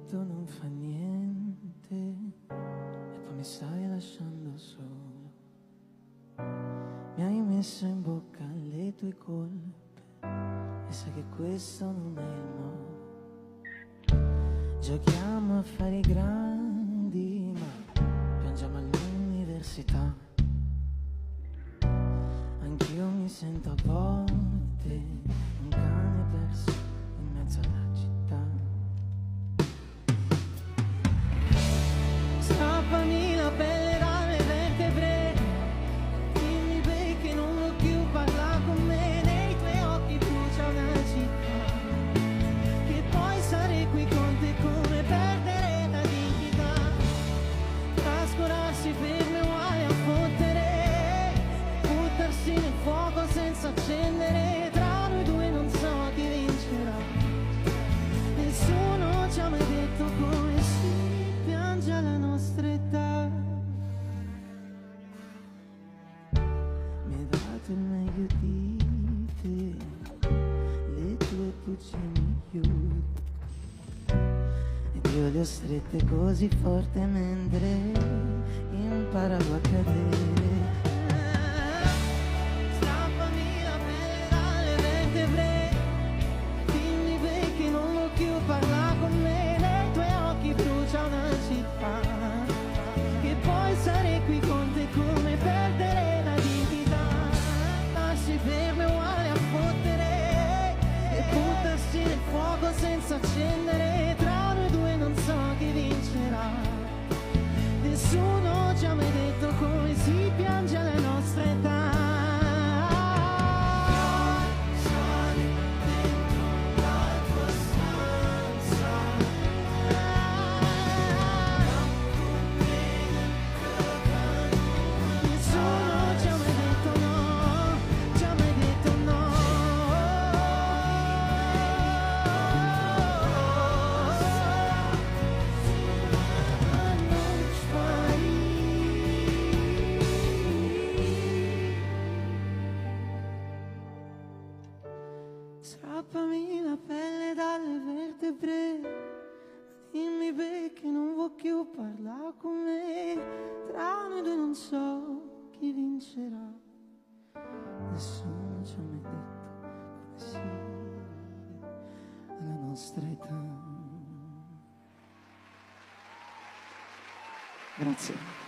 detto non fa niente e poi mi stai lasciando solo. Mi hai messo in bocca le tue colpe e sai che questo non è il modo. Giochiamo a fare i grandi ma piangiamo all'università. Anch'io mi sento a volte un cane perso in mezzo alla città. Strappami la pelle dalle vertebre, dimmi perché non vuoi più parlare con me. Nei tuoi occhi brucia una città, che poi stare qui con te come perdere la dignità. Trascurarsi ferme uguali a fottere, buttarsi nel fuoco senza accendere. Tra noi due non so chi vincerà, nessuno ci ha mai detto come si piange alla nostra età. Mi hai dato il meglio di te, le tue pulcine migliori, ed io le ho strette così forte mentre imparavo a cadere. Strappami la pelle dalle vertebre, dimmi perché non vuoi più parlare con me. Nei tuoi occhi brucia una città, che poi stare qui con te come perdere la dignità. Darsi ferme uguale a fottere e buttarsi nel fuoco senza accendere. Tra noi due non so chi vincerà, nessuno ci ha mai detto come si piange alla nostra età. Sali dentro la tua stanza, nessuno ci ha mai detto no, ci ha mai detto no. Non ci fai. Strappami la pelle dalle vertebre, dimmi perché non vuoi più parlare con me. Tra noi due non so chi vincerà, nessuno ci ha mai detto come sia alla nostra età. Grazie.